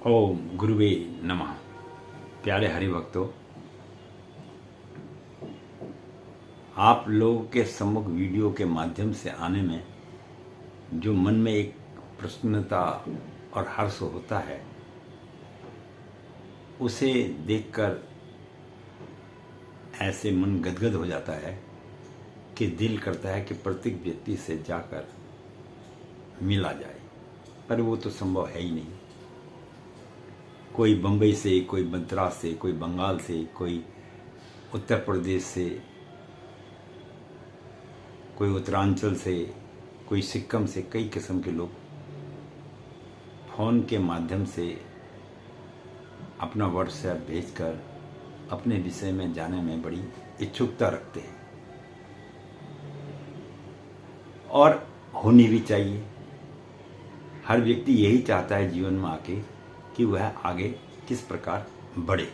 ओम गुरुवे नमः। प्यारे हरिभक्तों, आप लोगों के सम्मुख वीडियो के माध्यम से आने में जो मन में एक प्रसन्नता और हर्ष होता है, उसे देखकर ऐसे मन गदगद हो जाता है कि दिल करता है कि प्रत्येक व्यक्ति से जाकर मिला जाए, पर वो तो संभव है ही नहीं। कोई बम्बई से, कोई मद्रास से, कोई बंगाल से, कोई उत्तर प्रदेश से, कोई उत्तरांचल से, कोई सिक्किम से, कई किस्म के लोग फोन के माध्यम से अपना व्हाट्सएप भेजकर अपने विषय में जानने में बड़ी इच्छुकता रखते हैं और होनी भी चाहिए। हर व्यक्ति यही चाहता है जीवन में आके कि वह आगे किस प्रकार बढ़े।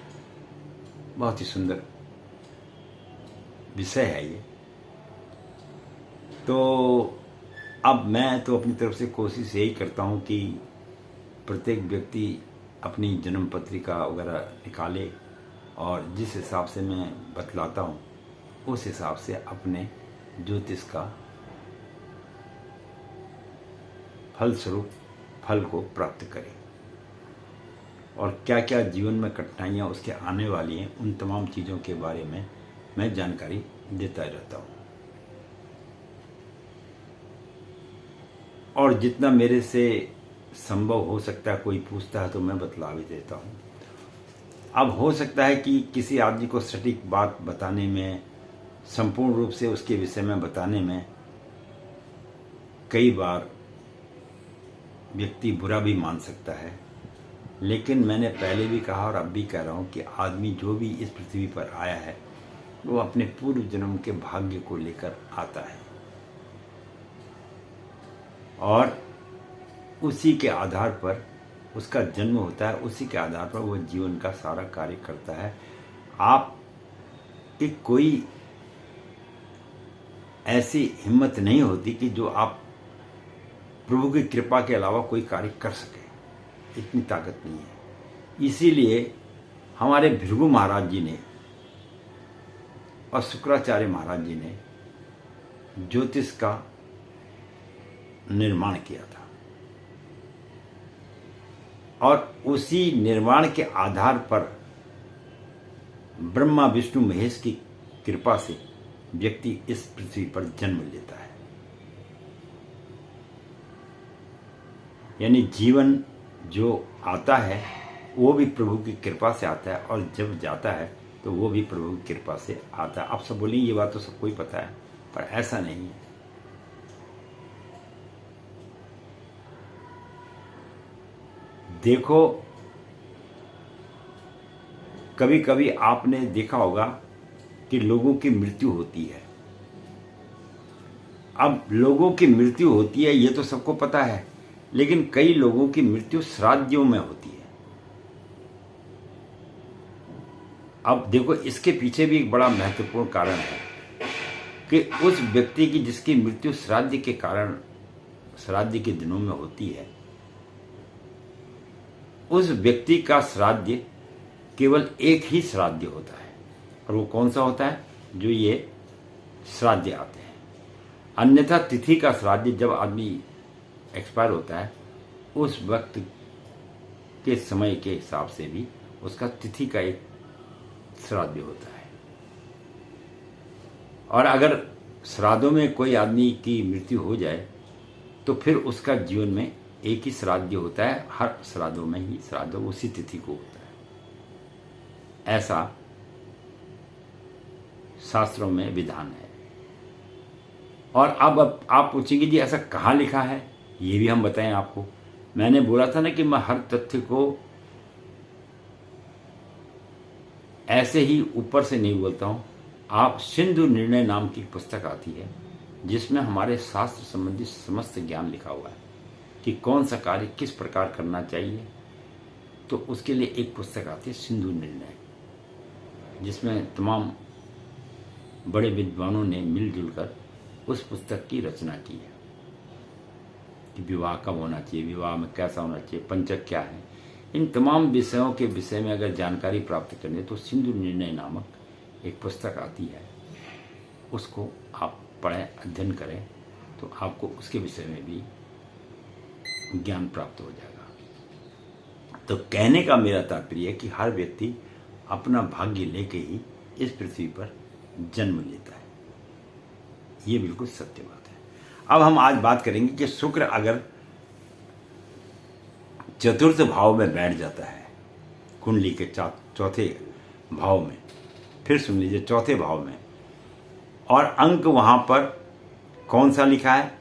बहुत ही सुंदर विषय है ये। तो अब मैं तो अपनी तरफ से कोशिश यही करता हूँ कि प्रत्येक व्यक्ति अपनी जन्म पत्रिका वगैरह निकाले और जिस हिसाब से मैं बतलाता हूँ उस हिसाब से अपने ज्योतिष का फलस्वरूप फल को प्राप्त करें। और क्या क्या जीवन में कठिनाइयाँ उसके आने वाली हैं, उन तमाम चीज़ों के बारे में मैं जानकारी देता रहता हूँ और जितना मेरे से संभव हो सकता है, कोई पूछता है तो मैं बतला भी देता हूँ। अब हो सकता है कि किसी आदमी को सटीक बात बताने में, संपूर्ण रूप से उसके विषय में बताने में कई बार व्यक्ति बुरा भी मान सकता है, लेकिन मैंने पहले भी कहा और अब भी कह रहा हूँ कि आदमी जो भी इस पृथ्वी पर आया है वो अपने पूर्व जन्म के भाग्य को लेकर आता है और उसी के आधार पर उसका जन्म होता है, उसी के आधार पर वो जीवन का सारा कार्य करता है। आप की कोई ऐसी हिम्मत नहीं होती कि जो आप प्रभु की कृपा के अलावा कोई कार्य कर सके, इतनी ताकत नहीं है। इसीलिए हमारे भृगु महाराज जी ने और शुक्राचार्य महाराज जी ने ज्योतिष का निर्माण किया था और उसी निर्माण के आधार पर ब्रह्मा विष्णु महेश की कृपा से व्यक्ति इस पृथ्वी पर जन्म लेता है। यानी जीवन जो आता है वो भी प्रभु की कृपा से आता है और जब जाता है तो वो भी प्रभु की कृपा से आता है। आप सब बोलेंगे ये बात तो सबको ही पता है, पर ऐसा नहीं है। देखो, कभी कभी आपने देखा होगा कि लोगों की मृत्यु होती है। अब लोगों की मृत्यु होती है ये तो सबको पता है, लेकिन कई लोगों की मृत्यु श्राद्धों में होती है। अब देखो, इसके पीछे भी एक बड़ा महत्वपूर्ण कारण है कि उस व्यक्ति की जिसकी मृत्यु श्राद्ध के कारण, श्राद्ध के दिनों में होती है, उस व्यक्ति का श्राद्ध केवल एक ही श्राद्ध होता है। और वो कौन सा होता है? जो ये श्राद्ध आते हैं। अन्यथा तिथि का श्राद्ध जब आदमी एक्सपायर होता है उस वक्त के समय के हिसाब से भी उसका तिथि का एक श्राद्ध होता है। और अगर श्राद्धों में कोई आदमी की मृत्यु हो जाए तो फिर उसका जीवन में एक ही श्राद्ध होता है। हर श्राद्धों में ही श्राद्ध उसी तिथि को होता है। ऐसा शास्त्रों में विधान है। और अब आप पूछेंगे जी ऐसा कहाँ लिखा है, ये भी हम बताएं आपको। मैंने बोला था ना कि मैं हर तथ्य को ऐसे ही ऊपर से नहीं बोलता हूं। आप सिंधु निर्णय नाम की पुस्तक आती है जिसमें हमारे शास्त्र संबंधी समस्त ज्ञान लिखा हुआ है कि कौन सा कार्य किस प्रकार करना चाहिए। तो उसके लिए एक पुस्तक आती है सिंधु निर्णय, जिसमें तमाम बड़े विद्वानों ने मिलजुल कर उस पुस्तक की रचना की है कि विवाह कब होना चाहिए, विवाह में कैसा होना चाहिए, पंचक क्या है, इन तमाम विषयों के विषय में अगर जानकारी प्राप्त करनी तो सिंधु निर्णय नामक एक पुस्तक आती है, उसको आप पढ़ें, अध्ययन करें, तो आपको उसके विषय में भी ज्ञान प्राप्त हो जाएगा। तो कहने का मेरा तात्पर्य है कि हर व्यक्ति अपना भाग्य लेके ही इस पृथ्वी पर जन्म लेता है, ये बिल्कुल सत्य बात है। अब हम आज बात करेंगे कि शुक्र अगर चतुर्थ भाव में बैठ जाता है, कुंडली के चौथे भाव में, फिर सुन लीजिए चौथे भाव में, और अंक वहां पर कौन सा लिखा है,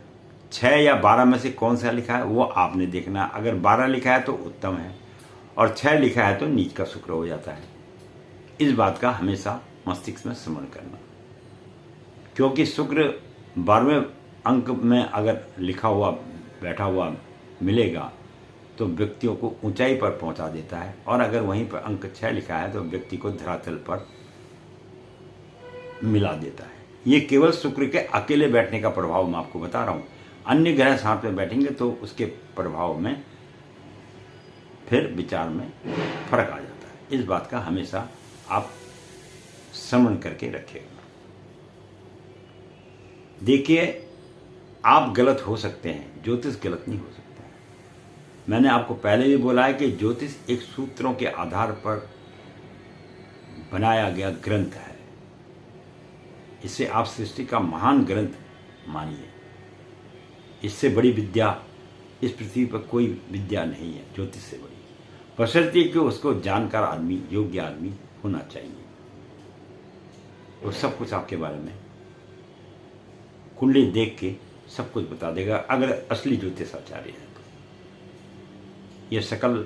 6 या 12 में से कौन सा लिखा है वो आपने देखना। अगर 12 लिखा है तो उत्तम है, और 6 लिखा है तो नीच का शुक्र हो जाता है। इस बात का हमेशा मस्तिष्क में स्मरण करना, क्योंकि शुक्र 12वें अंक में अगर लिखा हुआ बैठा हुआ मिलेगा तो व्यक्तियों को ऊंचाई पर पहुंचा देता है, और अगर वहीं पर अंक 6 लिखा है तो व्यक्ति को धरातल पर मिला देता है। ये केवल शुक्र के अकेले बैठने का प्रभाव मैं आपको बता रहा हूं। अन्य ग्रह साथ में बैठेंगे तो उसके प्रभाव में फिर विचार में फर्क आ जाता है। इस बात का हमेशा आप स्मरण करके रखिएगा। देखिए, आप गलत हो सकते हैं, ज्योतिष गलत नहीं हो सकता है। मैंने आपको पहले भी बोला है कि ज्योतिष एक सूत्रों के आधार पर बनाया गया ग्रंथ है। इसे आप सृष्टि का महान ग्रंथ मानिए। इससे बड़ी विद्या इस पृथ्वी पर कोई विद्या नहीं है ज्योतिष से बड़ी, बशर्ते कि उसको जानकार आदमी, योग्य आदमी होना चाहिए। वो सब कुछ आपके बारे में कुंडली देख के सब कुछ बता देगा, अगर असली ज्योतिषाचार्य है तो। ये सकल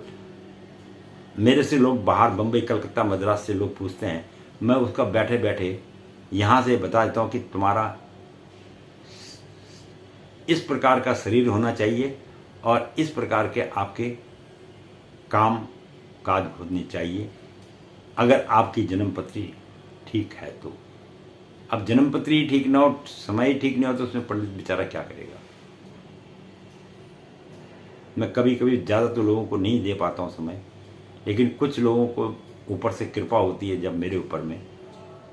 मेरे से लोग बाहर बंबई, कलकत्ता, मद्रास से लोग पूछते हैं, मैं उसका बैठे बैठे यहाँ से बता देता हूँ कि तुम्हारा इस प्रकार का शरीर होना चाहिए और इस प्रकार के आपके काम काज होने चाहिए, अगर आपकी जन्मपत्री ठीक है तो। अब जन्मपत्री ठीक ना हो, समय ठीक नहीं हो, तो उसमें पंडित बेचारा क्या करेगा। मैं कभी कभी ज़्यादा तो लोगों को नहीं दे पाता हूँ समय, लेकिन कुछ लोगों को ऊपर से कृपा होती है जब मेरे ऊपर में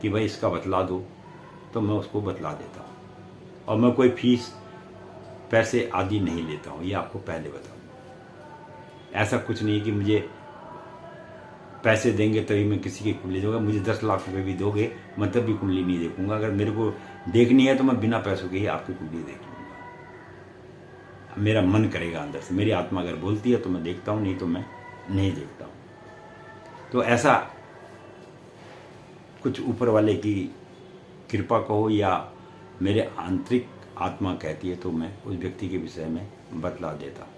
कि भाई इसका बतला दो, तो मैं उसको बतला देता हूँ। और मैं कोई फीस, पैसे आदि नहीं लेता हूँ, ये आपको पहले बताऊँ। ऐसा कुछ नहीं है कि मुझे पैसे देंगे तभी मैं किसी की कुंडली दूंगा। मुझे 10 लाख रुपए भी दोगे मैं तब भी कुंडली नहीं देखूंगा। अगर मेरे को देखनी है तो मैं बिना पैसों के ही आपकी कुंडली देख लूँगा। मेरा मन करेगा अंदर से, मेरी आत्मा अगर बोलती है तो मैं देखता हूँ, नहीं तो मैं नहीं देखता हूँ। तो ऐसा कुछ ऊपर वाले की कृपा कहो या मेरे आंतरिक आत्मा कहती है तो मैं उस व्यक्ति के विषय में बतला देता हूँ।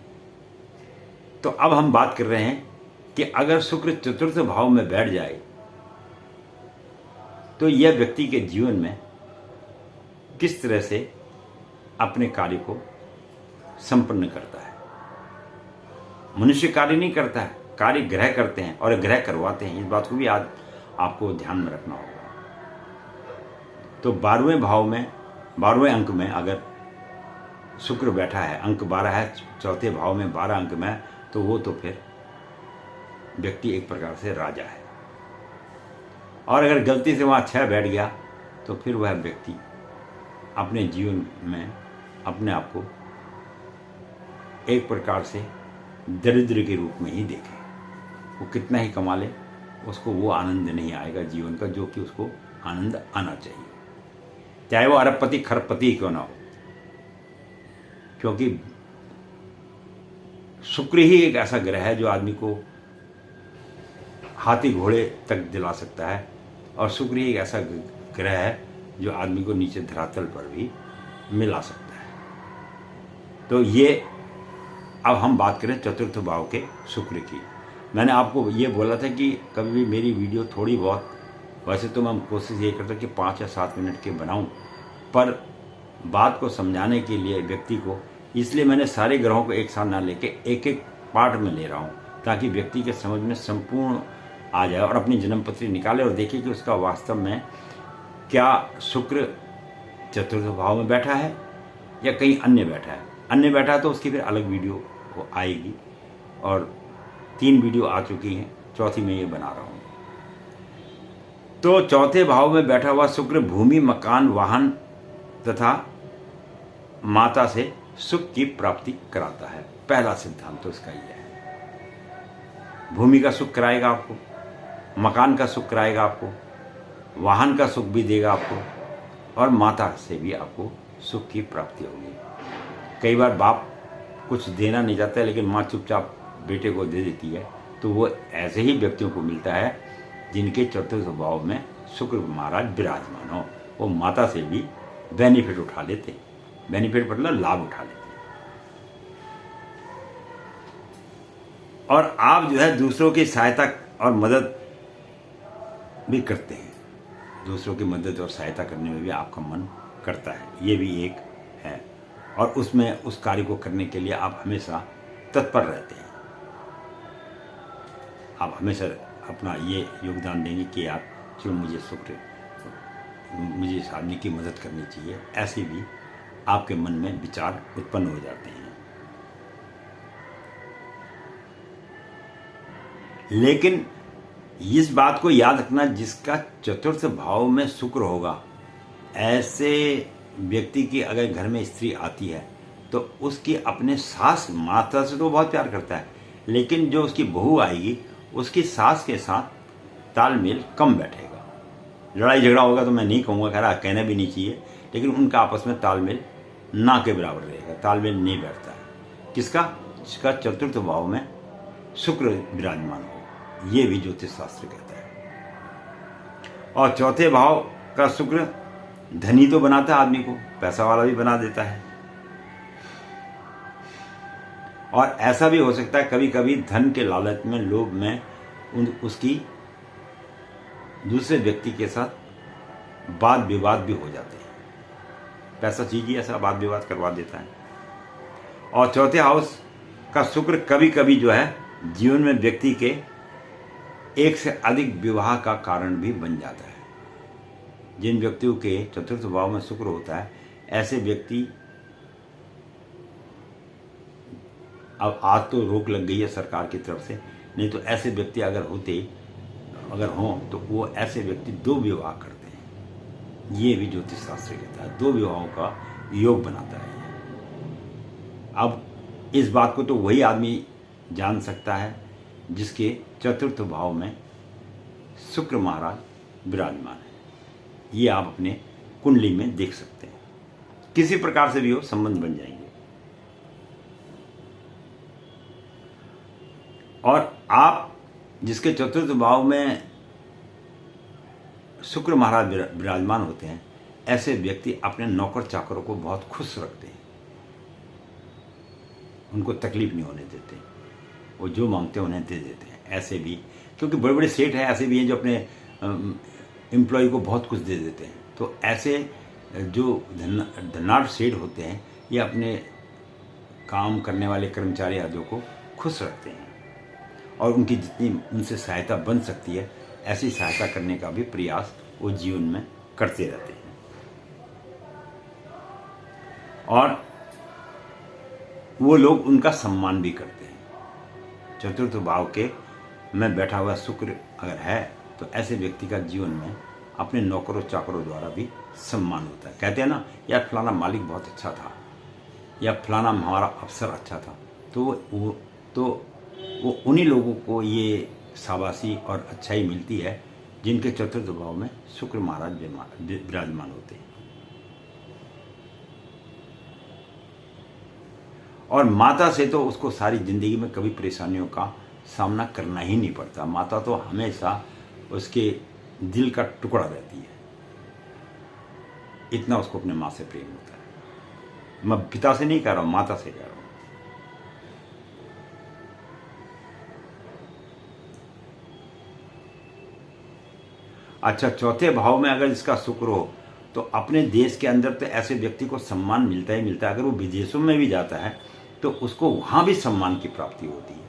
तो अब हम बात कर रहे हैं कि अगर शुक्र चतुर्थ भाव में बैठ जाए तो यह व्यक्ति के जीवन में किस तरह से अपने कार्य को संपन्न करता है। मनुष्य कार्य नहीं करता है, कार्य ग्रह करते हैं और ग्रह करवाते हैं। इस बात को भी आज आपको ध्यान में रखना होगा। तो 12वें भाव में, 12वें अंक में अगर शुक्र बैठा है, अंक 12 है, चौथे भाव में 12 अंक में, तो वो तो फिर व्यक्ति एक प्रकार से राजा है। और अगर गलती से वहाँ 6 बैठ गया तो फिर वह व्यक्ति अपने जीवन में अपने आप को एक प्रकार से दरिद्र के रूप में ही देखे। वो कितना ही कमा ले, उसको वो आनंद नहीं आएगा जीवन का जो कि उसको आनंद आना चाहिए, चाहे वो अरबपति खरबपति क्यों ना हो। क्योंकि शुक्र ही एक ऐसा ग्रह है जो आदमी को हाथी घोड़े तक दिला सकता है, और शुक्र ही एक ऐसा ग्रह है जो आदमी को नीचे धरातल पर भी मिला सकता है। तो ये अब हम बात करें चतुर्थ भाव के शुक्र की। मैंने आपको ये बोला था कि कभी भी मेरी वीडियो थोड़ी बहुत, वैसे तो मैं कोशिश ये करता कि 5 या 7 मिनट के बनाऊं, पर बात को समझाने के लिए व्यक्ति को, इसलिए मैंने सारे ग्रहों को एक साथ ना लेके एक एक पार्ट में ले रहा हूं, ताकि व्यक्ति के समझ में संपूर्ण आ जाए और अपनी जन्मपत्री निकाले और देखे कि उसका वास्तव में क्या शुक्र चतुर्थ भाव में बैठा है या कहीं अन्य बैठा है। अन्य बैठा है तो उसकी फिर अलग वीडियो आएगी और 3 वीडियो आ चुकी हैं, चौथी में ये बना रहा हूँ। तो चौथे भाव में बैठा हुआ शुक्र भूमि, मकान, वाहन तथा माता से सुख की प्राप्ति कराता है। पहला सिद्धांत तो इसका ही है। भूमि का सुख कराएगा आपको, मकान का सुख कराएगा आपको, वाहन का सुख भी देगा आपको, और माता से भी आपको सुख की प्राप्ति होगी। कई बार बाप कुछ देना नहीं चाहता है, लेकिन माँ चुपचाप बेटे को दे देती है, तो वो ऐसे ही व्यक्तियों को मिलता है जिनके चतुर्थ भाव में शुक्र महाराज विराजमान हो। वो माता से भी बेनिफिट उठा लेते हैं, बेनिफिट मतलब लाभ उठा लेते हैं। और आप जो है दूसरों की सहायता और मदद भी करते हैं, दूसरों की मदद और सहायता करने में भी आपका मन करता है, ये भी एक है। और उसमें उस कार्य को करने के लिए आप हमेशा तत्पर रहते हैं। आप हमेशा अपना ये योगदान देंगे कि यार चलो मुझे इस आदमी की मदद करनी चाहिए, ऐसे भी आपके मन में विचार उत्पन्न हो जाते हैं। लेकिन इस बात को याद रखना, जिसका चतुर्थ भाव में शुक्र होगा, ऐसे व्यक्ति की अगर घर में स्त्री आती है तो उसकी अपने सास माता से तो बहुत प्यार करता है, लेकिन जो उसकी बहू आएगी उसकी सास के साथ तालमेल कम बैठेगा। लड़ाई झगड़ा होगा तो मैं नहीं कहूँगा, खैर कहना भी नहीं चाहिए, लेकिन उनका आपस में तालमेल ना के बराबर रहेगा, तालमेल नहीं बैठता है। किसका? जिसका चतुर्थ भाव में शुक्र विराजमान हो, ये भी ज्योतिष शास्त्र कहता है। और चौथे भाव का शुक्र धनी तो बनाता है आदमी को, पैसा वाला भी बना देता है। और ऐसा भी हो सकता है कभी कभी धन के लालच में, लोभ में उसकी दूसरे व्यक्ति के साथ वाद विवाद भी हो जाते हैं। पैसा चीज ही ऐसा वाद विवाद करवा देता है। और चौथे हाउस का शुक्र कभी कभी जो है जीवन में व्यक्ति के एक से अधिक विवाह का कारण भी बन जाता है। जिन व्यक्तियों के चतुर्थ भाव में शुक्र होता है, ऐसे व्यक्ति, अब आज तो रोक लग गई है सरकार की तरफ से, नहीं तो ऐसे व्यक्ति अगर हों तो वो ऐसे व्यक्ति 2 विवाह करते हैं। ये भी ज्योतिष शास्त्र कहता है, 2 विवाहों का योग बनाता है। अब इस बात को तो वही आदमी जान सकता है जिसके चतुर्थ भाव में शुक्र महाराज विराजमान है। ये आप अपने कुंडली में देख सकते हैं, किसी प्रकार से भी हो संबंध बन जाएंगे। और आप जिसके चतुर्थ भाव में शुक्र महाराज विराजमान होते हैं, ऐसे व्यक्ति अपने नौकर चाकरों को बहुत खुश रखते हैं, उनको तकलीफ नहीं होने देते, वो जो मांगते हैं उन्हें दे देते हैं। ऐसे भी, क्योंकि बड़े बड़े सेठ हैं, ऐसे भी हैं जो अपने एम्प्लॉय को बहुत कुछ दे देते हैं। तो ऐसे जो धनाढ़ सेठ होते हैं, ये अपने काम करने वाले कर्मचारी आदि को खुश रखते हैं, और उनकी जितनी उनसे सहायता बन सकती है, ऐसी सहायता करने का भी प्रयास वो जीवन में करते रहते हैं। और वो लोग उनका सम्मान भी करते हैं। चतुर्थ भाव के में बैठा हुआ शुक्र अगर है तो ऐसे व्यक्ति का जीवन में अपने नौकरों चाकरों द्वारा भी सम्मान होता है। कहते हैं ना, यार फलाना मालिक बहुत अच्छा था, या फलाना हमारा अफसर अच्छा था, तो वो उन्हीं लोगों को ये शाबाशी और अच्छाई मिलती है जिनके चतुर्थ भाव में शुक्र महाराज विराजमान होते हैं। और माता से तो उसको सारी जिंदगी में कभी परेशानियों का सामना करना ही नहीं पड़ता। माता तो हमेशा उसके दिल का टुकड़ा रहती है, इतना उसको अपने माँ से प्रेम होता है। मैं पिता से नहीं कह रहा हूं, माता से कह रहा हूं। अच्छा, चौथे भाव में अगर इसका शुक्र हो तो अपने देश के अंदर तो ऐसे व्यक्ति को सम्मान मिलता ही मिलता है। अगर वो विदेशों में भी जाता है तो उसको वहां भी सम्मान की प्राप्ति होती है।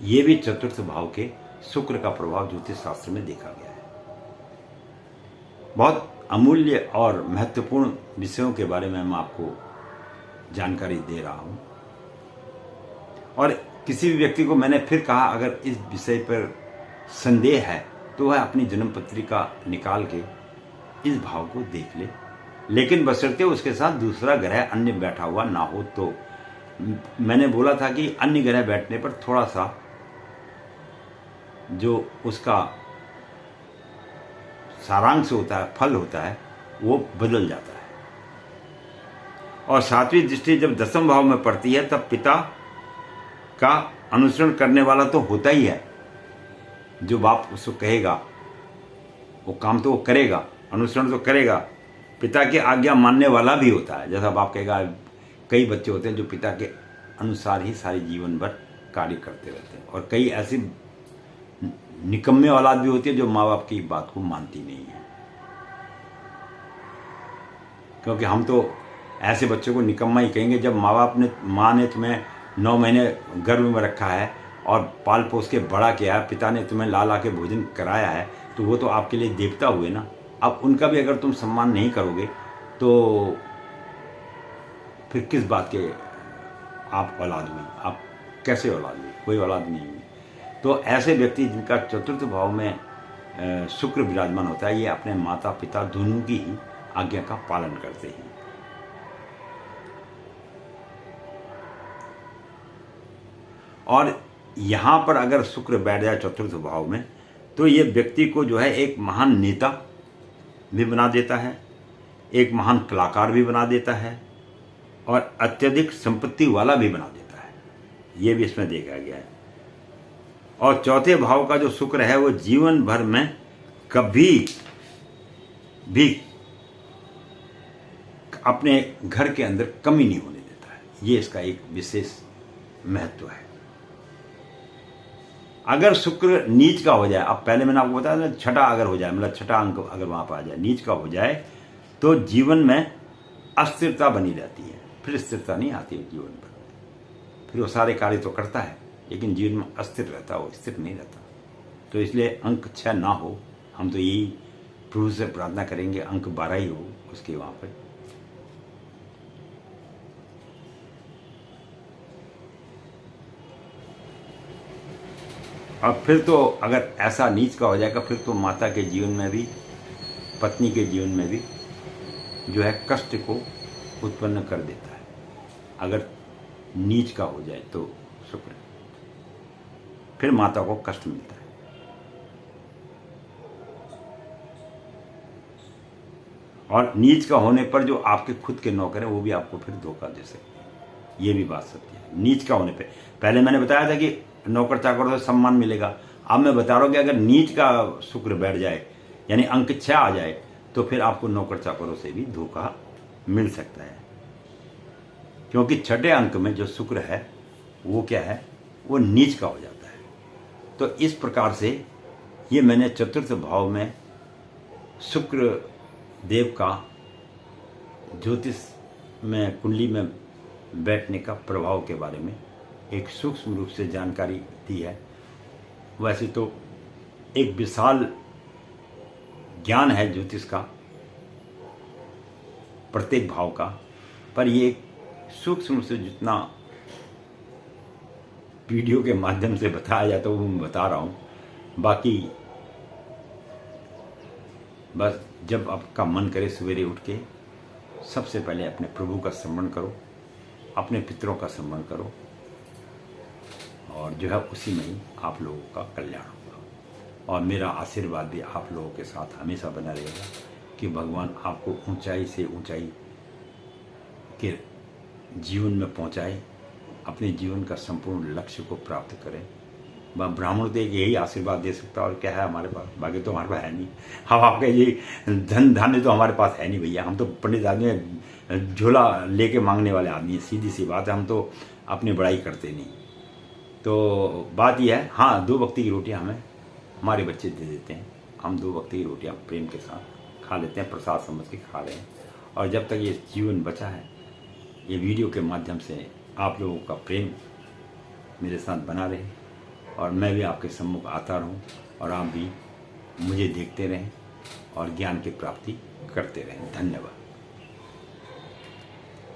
ये भी चतुर्थ भाव के शुक्र का प्रभाव ज्योतिष शास्त्र में देखा गया है। बहुत अमूल्य और महत्वपूर्ण विषयों के बारे में मैं आपको जानकारी दे रहा हूं। और किसी भी व्यक्ति को मैंने फिर कहा, अगर इस विषय पर संदेह है तो वह अपनी जन्म पत्रिका निकाल के इस भाव को देख ले, लेकिन बशर्ते उसके साथ दूसरा ग्रह अन्य बैठा हुआ ना हो। तो मैंने बोला था कि अन्य ग्रह बैठने पर थोड़ा सा जो उसका सारांश होता है, फल होता है, वो बदल जाता है। और सातवीं दृष्टि जब दसम भाव में पड़ती है तब पिता का अनुसरण करने वाला तो होता ही है। जो बाप उसको कहेगा वो काम तो वो करेगा, अनुसरण तो करेगा, पिता की आज्ञा मानने वाला भी होता है। जैसा बाप कहेगा, कई बच्चे होते हैं जो पिता के अनुसार ही सारे जीवन भर कार्य करते रहते हैं, और कई ऐसी निकम्मे औलाद भी होती है जो माँ बाप की बात को मानती नहीं है। क्योंकि हम तो ऐसे बच्चों को निकम्मा ही कहेंगे जब माँ ने तुम्हें 9 महीने गर्भ में रखा है और पाल पोस के बड़ा किया है, पिता ने तुम्हें ला के भोजन कराया है, तो वो तो आपके लिए देवता हुए ना। अब उनका भी अगर तुम सम्मान नहीं करोगे तो फिर किस बात के आप औलाद हुई? आप कैसे औलाद हुई? कोई औलाद नहीं हुई। तो ऐसे व्यक्ति जिनका चतुर्थ भाव में शुक्र विराजमान होता है, ये अपने माता पिता दोनों की ही आज्ञा का पालन करते हैं। और यहाँ पर अगर शुक्र बैठ जाए चतुर्थ भाव में तो ये व्यक्ति को जो है एक महान नेता भी बना देता है, एक महान कलाकार भी बना देता है, और अत्यधिक संपत्ति वाला भी बना देता है। ये भी इसमें देखा गया है। और चौथे भाव का जो शुक्र है वो जीवन भर में कभी भी अपने घर के अंदर कमी नहीं होने देता है। ये इसका एक विशेष महत्व है। अगर शुक्र नीच का हो जाए, अब पहले मैंने आपको बताया ना, छठा अगर हो जाए, मतलब छठा अंक अगर वहां पर आ जाए, नीच का हो जाए, तो जीवन में अस्थिरता बनी रहती है, फिर स्थिरता नहीं आती है जीवन पर। फिर वो सारे कार्य तो करता है लेकिन जीवन में अस्थिर रहता है, वो स्थिर नहीं रहता। तो इसलिए अंक 6 ना हो, हम तो यही प्रभु से प्रार्थना करेंगे अंक 12 ही हो उसके वहां पर। अब फिर तो अगर ऐसा नीच का हो जाएगा, फिर तो माता के जीवन में भी, पत्नी के जीवन में भी जो है कष्ट को उत्पन्न कर देता है। अगर नीच का हो जाए तो शुक्र, फिर माता को कष्ट मिलता है। और नीच का होने पर जो आपके खुद के नौकर हैं वो भी आपको फिर धोखा दे सकते हैं। ये भी बात सत्य है। नीच का होने पे पहले मैंने बताया था कि नौकर चाकर से सम्मान मिलेगा। अब मैं बता रहा हूं कि अगर नीच का शुक्र बैठ जाए, यानी अंक 6 आ जाए, तो फिर आपको नौकर चाकरों से भी धोखा मिल सकता है। क्योंकि छठे अंक में जो शुक्र है वो क्या है, वो नीच का हो जाता है। तो इस प्रकार से ये मैंने चतुर्थ भाव में शुक्र देव का ज्योतिष में कुंडली में बैठने का प्रभाव के बारे में एक सूक्ष्म रूप से जानकारी दी है। वैसे तो एक विशाल ज्ञान है ज्योतिष का, प्रत्येक भाव का, पर ये सूक्ष्म से जितना वीडियो के माध्यम से बताया जाता है वो मैं बता रहा हूँ। बाकी बस जब आपका मन करे सवेरे उठ के सबसे पहले अपने प्रभु का स्मरण करो, अपने पितरों का स्मरण करो, और जो है उसी में ही आप लोगों का कल्याण होगा। और मेरा आशीर्वाद भी आप लोगों के साथ हमेशा बना रहेगा कि भगवान आपको ऊंचाई से ऊंचाई के जीवन में पहुंचाए, अपने जीवन का संपूर्ण लक्ष्य को प्राप्त करें। ब्राह्मण तो यही आशीर्वाद दे सकता है, और क्या है हमारे पास, बाकी तो हमारे पास है नहीं। हम आपका ये धन धान्य तो हमारे पास है नहीं भैया। हम तो पंडित आदमी, झोला लेके मांगने वाले आदमी है, सीधी सी बात है। हम तो अपनी बड़ाई करते नहीं। तो बात यह है, हाँ 2 वक्त की रोटियां हमें हमारे बच्चे दे देते हैं, हम 2 वक्त की रोटियां प्रेम के साथ खा लेते हैं, प्रसाद समझ के खा रहे हैं। और जब तक ये जीवन बचा है, ये वीडियो के माध्यम से आप लोगों का प्रेम मेरे साथ बना रहे, और मैं भी आपके सम्मुख आता रहूं, और आप भी मुझे देखते रहें और ज्ञान की प्राप्ति करते रहें। धन्यवाद।